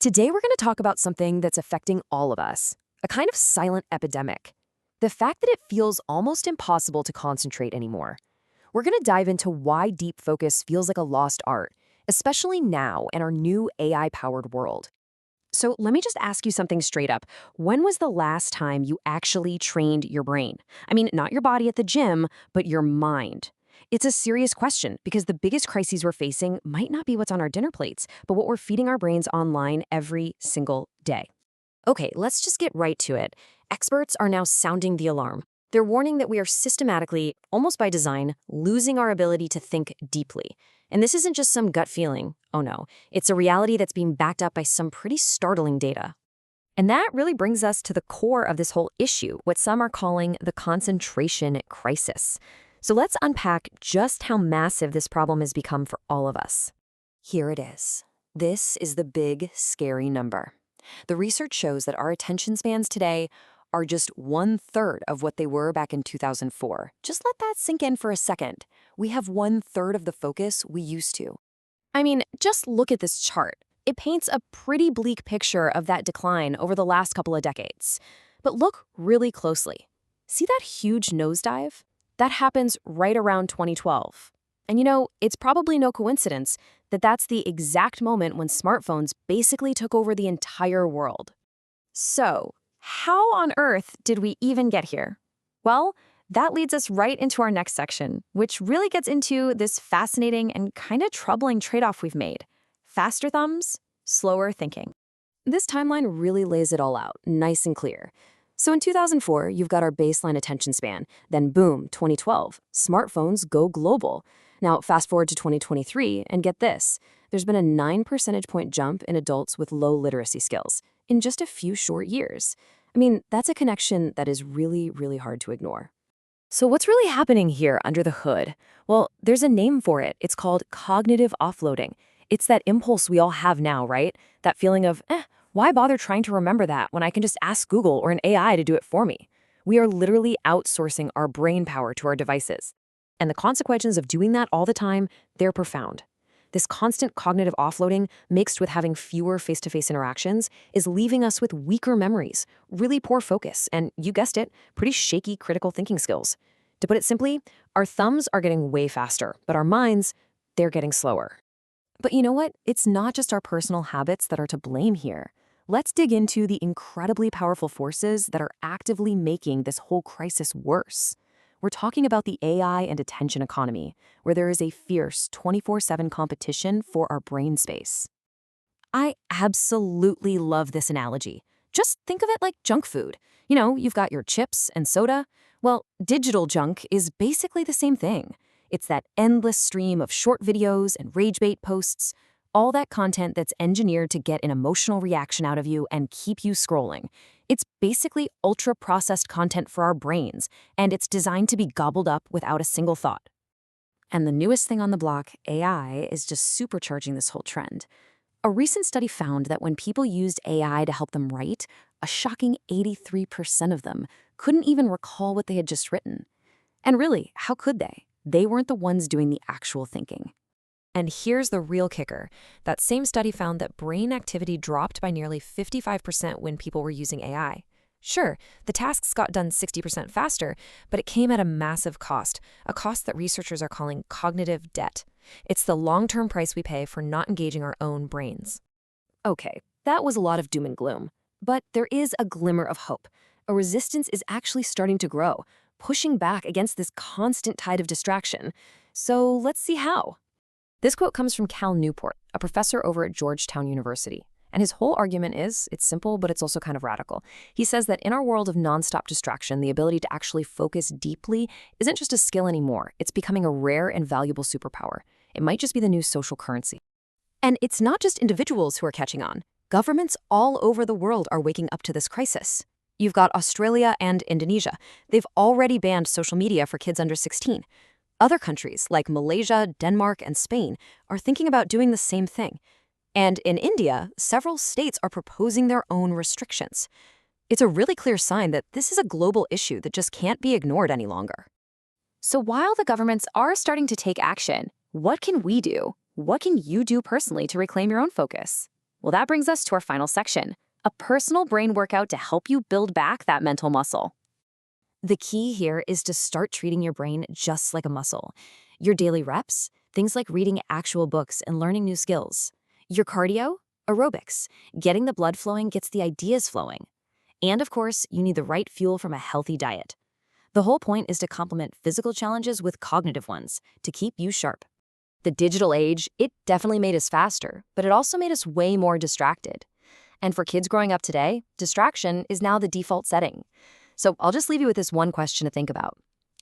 Today, we're going to talk about something that's affecting all of us, a kind of silent epidemic. The fact that it feels almost impossible to concentrate anymore. We're going to dive into why deep focus feels like a lost art, especially now in our new AI-powered world. So let me just ask you something straight up. When was the last time you actually trained your brain? I mean, not your body at the gym, but your mind. It's a serious question because the biggest crises we're facing might not be what's on our dinner plates, but what we're feeding our brains online every single day. Okay, let's just get right to it. Experts are now sounding the alarm. They're warning that we are systematically, almost by design, losing our ability to think deeply. And this isn't just some gut feeling. Oh no, it's a reality that's being backed up by some pretty startling data. And that really brings us to the core of this whole issue, what some are calling the concentration crisis. So let's unpack just how massive this problem has become for all of us. Here it is. This is the big, scary number. The research shows that our attention spans today are just 1/3 of what they were back in 2004. Just let that sink in for a second. We have 1/3 of the focus we used to. I mean, just look at this chart. It paints a pretty bleak picture of that decline over the last couple of decades. But look really closely. See that huge nosedive? That happens right around 2012. And you know, it's probably no coincidence that that's the exact moment when smartphones basically took over the entire world. So, how on earth did we even get here? Well, that leads us right into our next section, which really gets into this fascinating and kind of troubling trade-off we've made. Faster thumbs, slower thinking. This timeline really lays it all out, nice and clear. So in 2004, you've got our baseline attention span. Then boom, 2012, smartphones go global. Now fast forward to 2023, and get this. There's been a 9 percentage point jump in adults with low literacy skills in just a few short years. I mean, that's a connection that is really, really hard to ignore. So what's really happening here under the hood? Well, there's a name for it. It's called cognitive offloading. It's that impulse we all have now, right? That feeling of, why bother trying to remember that when I can just ask Google or an AI to do it for me? We are literally outsourcing our brain power to our devices. And the consequences of doing that all the time, they're profound. This constant cognitive offloading, mixed with having fewer face-to-face interactions, is leaving us with weaker memories, really poor focus, and you guessed it, pretty shaky critical thinking skills. To put it simply, our thumbs are getting way faster, but our minds, they're getting slower. But you know what? It's not just our personal habits that are to blame here. Let's dig into the incredibly powerful forces that are actively making this whole crisis worse. We're talking about the AI and attention economy, where there is a fierce 24/7 competition for our brain space. I absolutely love this analogy. Just think of it like junk food. You know, you've got your chips and soda. Well, digital junk is basically the same thing. It's that endless stream of short videos and rage bait posts, all that content that's engineered to get an emotional reaction out of you and keep you scrolling. It's basically ultra-processed content for our brains, and it's designed to be gobbled up without a single thought. And the newest thing on the block, AI, is just supercharging this whole trend. A recent study found that when people used AI to help them write, a shocking 83% of them couldn't even recall what they had just written. And really, how could they? They weren't the ones doing the actual thinking. And here's the real kicker. That same study found that brain activity dropped by nearly 55% when people were using AI. Sure, the tasks got done 60% faster, but it came at a massive cost, a cost that researchers are calling cognitive debt. It's the long-term price we pay for not engaging our own brains. Okay, that was a lot of doom and gloom, but there is a glimmer of hope. A resistance is actually starting to grow, pushing back against this constant tide of distraction. So let's see how. This quote comes from Cal Newport, a professor over at Georgetown University. And his whole argument is, it's simple, but it's also kind of radical. He says that in our world of nonstop distraction, the ability to actually focus deeply isn't just a skill anymore. It's becoming a rare and valuable superpower. It might just be the new social currency. And it's not just individuals who are catching on. Governments all over the world are waking up to this crisis. You've got Australia and Indonesia. They've already banned social media for kids under 16. Other countries, like Malaysia, Denmark, and Spain, are thinking about doing the same thing. And in India, several states are proposing their own restrictions. It's a really clear sign that this is a global issue that just can't be ignored any longer. So while the governments are starting to take action, what can we do? What can you do personally to reclaim your own focus? Well, that brings us to our final section, a personal brain workout to help you build back that mental muscle. The key here is to start treating your brain just like a muscle. Your daily reps, things like reading actual books and learning new skills. Your cardio, aerobics. Getting the blood flowing gets the ideas flowing. And of course, you need the right fuel from a healthy diet. The whole point is to complement physical challenges with cognitive ones to keep you sharp. The digital age, it definitely made us faster, but it also made us way more distracted. And for kids growing up today, distraction is now the default setting. So I'll just leave you with this one question to think about.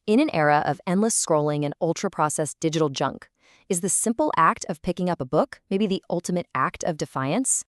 In an era of endless scrolling and ultra-processed digital junk, is the simple act of picking up a book maybe the ultimate act of defiance?